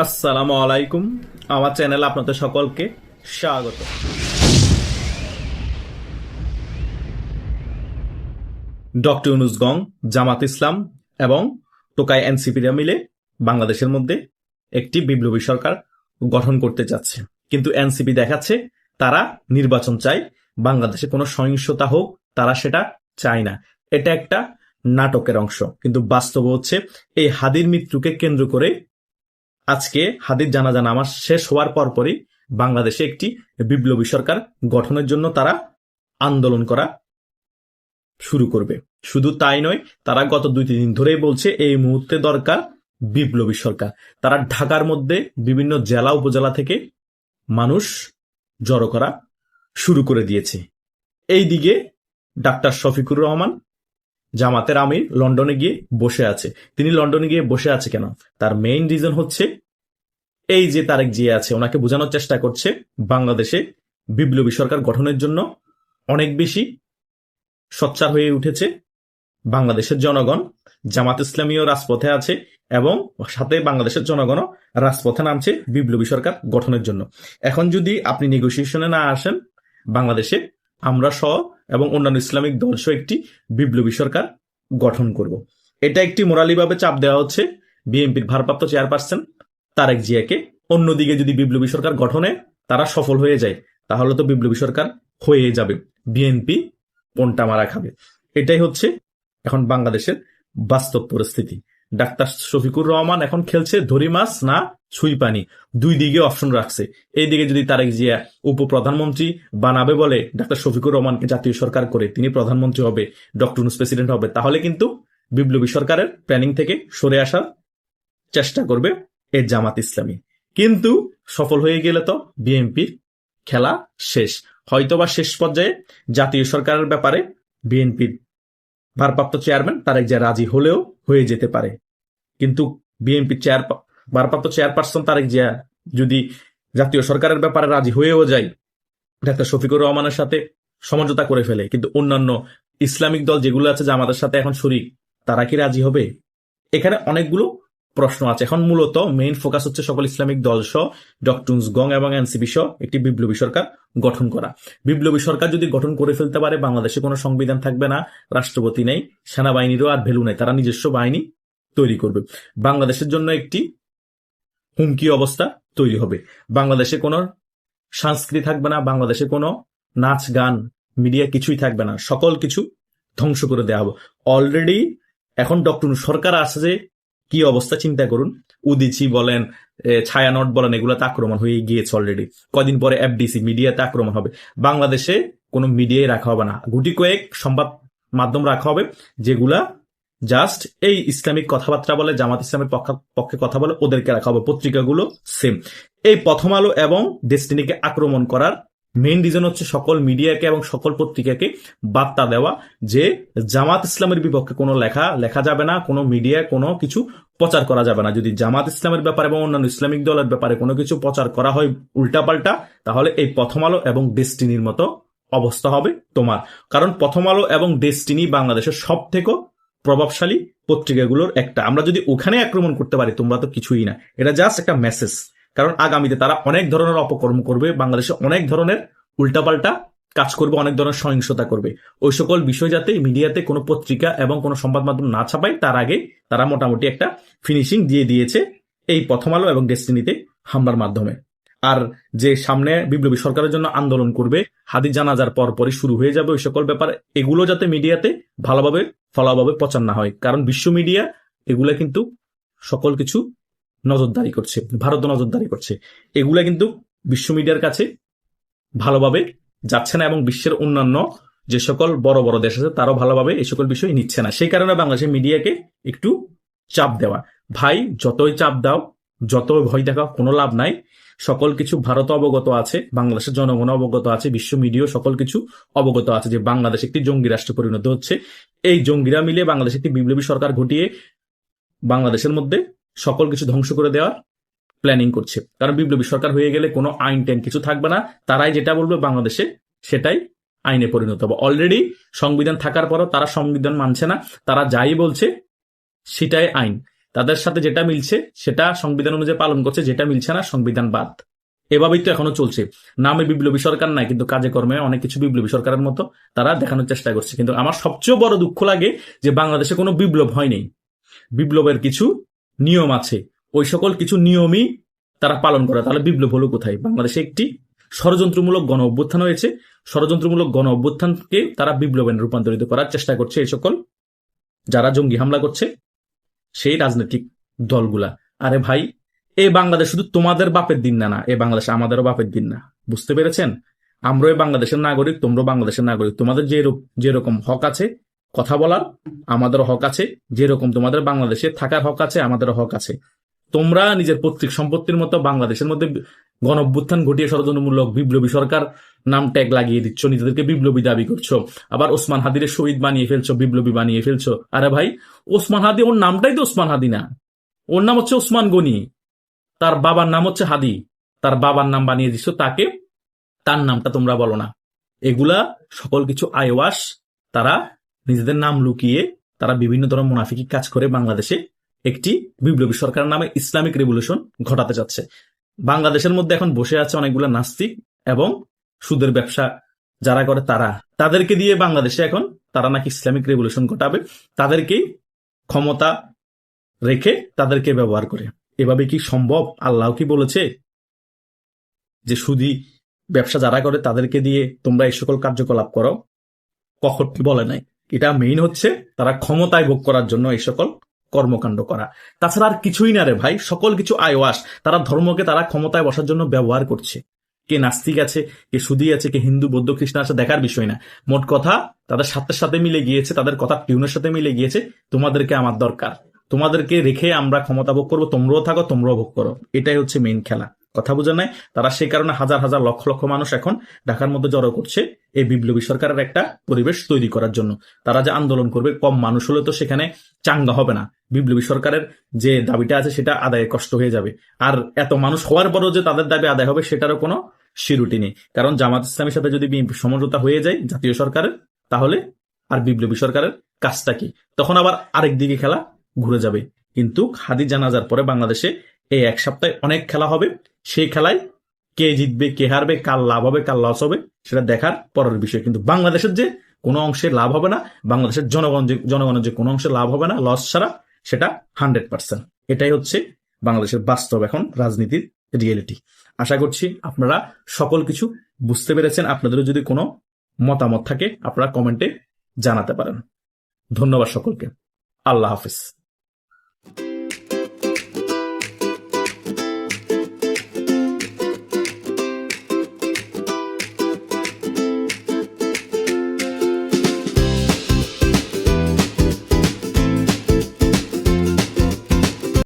আসসালামু আলাইকুম। আমার চ্যানেলে আপনাদের সকলকে স্বাগত। ডক্টর ইউনূস গং, জামাত ইসলাম এবং টোকাই এনসিপিরা মিলে বাংলাদেশের মধ্যে একটি বিপ্লবী সরকার গঠন করতে যাচ্ছে। কিন্তু এনসিপি দেখাচ্ছে তারা নির্বাচন চায়, বাংলাদেশে কোনো সহিংসতা হোক তারা সেটা চায় না। এটা একটা নাটকের অংশ, কিন্তু বাস্তব হচ্ছে এই হাদির মৃত্যুকে কেন্দ্র করে আজকে হাদির জানাজা নামাজ শেষ হওয়ার পরপরই বাংলাদেশে একটি বিপ্লবী সরকার গঠনের জন্য তারা আন্দোলন করা শুরু করবে। শুধু তাই নয়, তারা গত 2-3 দিন ধরেই বলছে এই মুহূর্তে দরকার বিপ্লবী সরকার। তারা ঢাকার মধ্যে বিভিন্ন জেলা উপজেলা থেকে মানুষ জড়ো করা শুরু করে দিয়েছে। এইদিকে ডাক্তার শফিকুর রহমান, জামাতের আমির, লন্ডনে গিয়ে বসে আছে। তিনি লন্ডনে গিয়ে বসে আছে কেন? তার মেইন রিজন হচ্ছে এই যে তারেক জিয়া আছে, ওনাকে বোঝানোর চেষ্টা করছে বাংলাদেশে বিপ্লবী সরকার গঠনের জন্য অনেক বেশি সোচ্চার হয়ে উঠেছে বাংলাদেশের জনগণ। জামাত ইসলামীও রাজপথে আছে এবং সাথে বাংলাদেশের জনগণও রাজপথে নামছে বিপ্লবী সরকার গঠনের জন্য। এখন যদি আপনি নেগোসিয়েশনে না আসেন, বাংলাদেশে আমরা সহ এবং অন্যান্য ইসলামিক দল সহ একটি বিপ্লবী সরকার গঠন করব। এটা একটি মোরালিভাবে চাপ দেওয়া হচ্ছে বিএনপির ভারপ্রাপ্ত চেয়ারপারসন তারেক জিয়াকে। অন্যদিকে যদি বিপ্লবী সরকার গঠনে তারা সফল হয়ে যায়, তাহলে তো বিপ্লবী সরকার হয়ে যাবে, বিএনপি কোনটা মারা খাবে। এটাই হচ্ছে এখন বাংলাদেশের বাস্তব পরিস্থিতি। ডাক্তার শফিকুর রহমান এখন খেলছে ধরি মাছ না ছুঁই পানি, দুই দিকে অপশন রাখছে। এইদিকে যদি তারেক জিয়া উপপ্রধানমন্ত্রী বানাবে বলে ডাক্তার শফিকুর রহমানকে জাতীয় সরকার করে তিনি প্রধানমন্ত্রী হবে, ডক্টর ইউনূস প্রেসিডেন্ট হবে, তাহলে কিন্তু বিপ্লবী সরকারের প্ল্যানিং থেকে সরে আসার চেষ্টা করবে এই জামাত ইসলামী। কিন্তু সফল হয়ে গেলে তো বিএনপির খেলা শেষ। হয়তোবা শেষ পর্যায়ে জাতীয় সরকারের ব্যাপারে বিএনপির ভারপ্রাপ্ত চেয়ারম্যান তারেক জিয়া রাজি হলেও হয়ে যেতে পারে। কিন্তু বিএনপির ভারপ্রাপ্ত চেয়ারপারসন তারেক জিয়া যদি জাতীয় সরকারের ব্যাপারে রাজি হয়েও যায়, ডাক্তার শফিকুর রহমানের সাথে সমঝোতা করে ফেলে, কিন্তু অন্যান্য ইসলামিক দল যেগুলো আছে জামাতের সাথে এখন শরিক, তারা কি রাজি হবে? এখানে অনেকগুলো প্রশ্ন আছে। এখন মূলত মেইন ফোকাস হচ্ছে সকল ইসলামিক দল সহ ডক্টর ইউনূস গং এবং এনসিপি সহ একটি বিপ্লবী সরকার গঠন করা। বিপ্লবী সরকার যদি গঠন করে ফেলতে পারে, বাংলাদেশে কোনো সংবিধান থাকবে না, রাষ্ট্রপতি নেই, সেনাবাহিনীরও আর ভ্যালু নেই, তারা নিজস্ব বাহিনী তৈরি করবে। বাংলাদেশের জন্য একটি হুমকি অবস্থা তৈরি হবে। বাংলাদেশে কোনো সংস্কৃতি থাকবে না, বাংলাদেশে কোনো নাচ গান মিডিয়া কিছুই থাকবে না, সকল কিছু ধ্বংস করে দেওয়া হবে। অলরেডি এখন ডক্টর সরকার আছে যে কি অবস্থা চিন্তা করুন। উদিচি বলেন, ছায়ানট বলেন, এগুলোতে আক্রমণ হয়ে গিয়েছে অলরেডি। কদিন পরে এফডিসি মিডিয়াতে আক্রমণ হবে। বাংলাদেশে কোনো মিডিয়ায় রাখা হবে না, গুটি কয়েক সংবাদ মাধ্যম রাখা হবে যেগুলা জাস্ট এই ইসলামিক কথাবার্তা বলে, জামাত ইসলামের পক্ষে কথা বলে, ওদেরকে রাখা হবে। পত্রিকাগুলো সেম। এই প্রথম আলো এবং ডেস্টিনিকে আক্রমণ করার মেইন রিজন হচ্ছে সকল মিডিয়াকে এবং সকল পত্রিকাকে বার্তা দেওয়া যে জামাত ইসলামের বিপক্ষে কোনো লেখা যাবে না, কোনো মিডিয়া কোনো কিছু প্রচার করা যাবে না। যদি জামাত ইসলামের ব্যাপারে এবং অন্যান্য ইসলামিক দলের ব্যাপারে কোনো কিছু প্রচার করা হয় উল্টাপাল্টা, তাহলে এই প্রথম আলো এবং ডেস্টিনির মতো অবস্থা হবে তোমার। কারণ প্রথম আলো এবং ডেস্টিনি বাংলাদেশের সব থেকে প্রভাবশালী পত্রিকাগুলোর একটা। আমরা যদি ওখানে আক্রমণ করতে পারি, তোমরা তো কিছুই না। এটা জাস্ট একটা মেসেজ। কারণ আগামীতে তারা অনেক ধরনের অপকর্ম করবে, বাংলাদেশে অনেক ধরনের উল্টাপাল্টা কাজ করবে, অনেক ধরনের সহিংসতা করবে। ওই সকল বিষয় যাতে মিডিয়াতে কোনো পত্রিকা এবং কোনো সংবাদ মাধ্যম না ছাপায়, তার আগে তারা মোটামুটি একটা ফিনিশিং দিয়ে দিয়েছে এই প্রথম আলো এবং ডেস্টিনিতে হামলার মাধ্যমে। আর যে সামনে বিপ্লবী সরকারের জন্য আন্দোলন করবে, হাদি জানাজার পরপরই শুরু হয়ে যাবে ওই সকল ব্যাপার, এগুলো যাতে মিডিয়াতে ভালোভাবে ফলাভাবে প্রচার না হয়। কারণ বিশ্ব মিডিয়া এগুলা কিন্তু সকল কিছু নজরদারি করছে, ভারতও নজরদারি করছে। এগুলা কিন্তু বিশ্ব মিডিয়ার কাছে ভালোভাবে যাচ্ছে না এবং বিশ্বের অন্যান্য যে সকল বড় বড় দেশ আছে তারাও ভালোভাবে এই সকল বিষয় নিচ্ছে না। সেই কারণে বাংলাদেশের মিডিয়াকে একটু চাপ দেওয়া। ভাই, যতই চাপ দাও, যতই ভয় দেখাও, কোনো লাভ নাই। সকল কিছু ভারত অবগত আছে, বাংলাদেশের জনগণ অবগত আছে, বিশ্ব মিডিয়া সকল কিছু অবগত আছে যে বাংলাদেশ একটি জঙ্গি রাষ্ট্রে পরিণত হচ্ছে। এই জঙ্গিরা মিলে বাংলাদেশ একটি বিপ্লবী সরকার ঘটিয়ে বাংলাদেশের মধ্যে সকল কিছু ধ্বংস করে দেওয়ার প্ল্যানিং করছে। কারণ বিপ্লবী সরকার হয়ে গেলে কোনো আইন টাইন কিছু থাকবে না, তারাই যেটা বলবে বাংলাদেশে সেটাই আইনে পরিণত হবে। অলরেডি সংবিধান থাকার পরও তারা সংবিধান মানছে না, তারা যাই বলছে সেটাই আইন। তাদের সাথে যেটা মিলছে সেটা সংবিধান অনুযায়ী পালন করছে, যেটা মিলছে না সংবিধান বাদ। এভাবেই তো এখনো চলছে। নামে বিপ্লবী সরকার নাই, কিন্তু কাজে কর্মে অনেক কিছু বিপ্লবী সরকারের মতো তারা দেখানোর চেষ্টা করছে। কিন্তু আমার সবচেয়ে বড় দুঃখ লাগে যে বাংলাদেশে কোনো বিপ্লব হয়নি। বিপ্লবের কিছু নিয়ম আছে, ওই সকল কিছু নিয়মই তারা পালন করে। তাহলে বিপ্লব হলো কোথায়? বাংলাদেশে একটি ষড়যন্ত্রমূলক গণ অভ্যুত্থান হয়েছে, ষড়যন্ত্রমূলক গণ অভ্যুত্থানকে তারা বিপ্লবে রূপান্তরিত করার চেষ্টা করছে এই সকল যারা জঙ্গি হামলা করছে সেই রাজনৈতিক দলগুলা। আরে ভাই, এই বাংলাদেশ শুধু তোমাদের বাপের দিন না, এই বাংলাদেশ আমাদেরও বাপের দিন না। বুঝতে পেরেছেন? আমরাও এই বাংলাদেশের নাগরিক, তোমরাও বাংলাদেশের নাগরিক। তোমাদের যেরকম হক আছে কথা বলার, আমাদেরও হক আছে। যেরকম তোমাদের বাংলাদেশে থাকার হক আছে, আমাদেরও হক আছে। তোমরা নিজের পৈতৃক সম্পত্তির মতো বাংলাদেশের মধ্যে গণ অভ্যুত্থান ঘটিয়ে ষড়যন্ত্রমূলক বিপ্লবী সরকার নাম ট্যাগ লাগিয়ে দিচ্ছ, নিজেদেরকে বিপ্লবী দাবি করছো, আবার ওসমান হাদির শহীদ বানিয়ে ফেলছো, বিপ্লবী বানিয়ে ফেলছো। আরে ভাই, ওসমান হাদি, ওর নামটাই তো ওসমান হাদি না, ওর নাম হচ্ছে ওসমান গনি। তার বাবার নাম হচ্ছে হাদি, তার বাবার নাম বানিয়ে দিচ্ছ তাকে, তার নামটা তোমরা বলো না। এগুলা সকল কিছু আইওয়াস। তারা নিজেদের নাম লুকিয়ে তারা বিভিন্ন ধরনের মুনাফিকি কাজ করে বাংলাদেশে একটি বিপ্লবী সরকারের নামে ইসলামিক রেভলিউশন ঘটাতে যাচ্ছে। বাংলাদেশের মধ্যে এখন বসে আছে অনেকগুলো নাস্তিক এবং সুদের ব্যবসা যারা করে তাদেরকে দিয়ে বাংলাদেশে এখন তারা নাকি ইসলামিক রেভলিউশন ঘটাবে, তাদেরকেই ক্ষমতা রেখে তাদেরকে ব্যবহার করে। এভাবে কি সম্ভব? আল্লাহ কি বলেছে যে সুদি ব্যবসা যারা করে তাদেরকে দিয়ে তোমরা এই সকল কার্যকলাপ করো? কখন বলে নাই। এটা মেইন হচ্ছে তারা ক্ষমতায় ভোগ করার জন্য এই সকল কর্মকাণ্ড করা, তাছাড়া আর কিছুই না রে ভাই। সকল কিছু আইওয়াস। তারা ধর্মকে তারা ক্ষমতায় বসার জন্য ব্যবহার করছে। কে নাস্তিক আছে, কে সুদী আছে, কে হিন্দু বৌদ্ধ খ্রিস্টান আছে দেখার বিষয় না। মোট কথা তাদের সাথে সাথে মিলে গিয়েছে, তাদের কথা টিউনের সাথে মিলে গিয়েছে, তোমাদেরকে আমার দরকার, তোমাদেরকে রেখে আমরা ক্ষমতা ভোগ করবো, তোমরাও থাকো, তোমরাও ভোগ করো। এটাই হচ্ছে মেইন খেলা। কথা বোঝা নাই? তারা সেই কারণে হাজার হাজার লক্ষ লক্ষ মানুষ এখন ঢাকার মধ্যে জড়ো করছে এই বিপ্লবী সরকারের একটা পরিবেশ তৈরি করার জন্য। তারা যে আন্দোলন করবে, কম মানুষ হলে তো সেখানে চাঙ্গা হবে না। বিপ্লবী সরকারের যে দাবিটা আছে সেটা আদায়ে কষ্ট হয়ে যাবে। আর এত মানুষ হওয়ার পরও যে তাদের দাবি আদায় হবে সেটারও কোনো সিরুটি নেই। কারণ জামাত ইসলামের সাথে যদি সমঝোতা হয়ে যায় জাতীয় সরকারের, তাহলে আর বিপ্লবী সরকারের কাজটা কি? তখন আবার আরেক দিকে খেলা ঘুরে যাবে। কিন্তু হাদি জানাজার পরে বাংলাদেশে এই এক সপ্তাহে অনেক খেলা হবে। সেই খেলায় কে জিতবে, কে হারবে, কার লাভ হবে, কার লস হবে, সেটা দেখার পরের বিষয়। কিন্তু বাংলাদেশের যে কোনো অংশে লাভ হবে না, বাংলাদেশের জনগণের যে কোনো অংশে লাভ হবে না লস ছাড়া, সেটা 100%। এটাই হচ্ছে বাংলাদেশের বাস্তব এখন রাজনীতির রিয়েলিটি। আশা করছি আপনারা সকল কিছু বুঝতে পেরেছেন। আপনাদেরও যদি কোনো মতামত থাকে আপনারা কমেন্টে জানাতে পারেন। ধন্যবাদ সকলকে। আল্লাহ হাফিজ।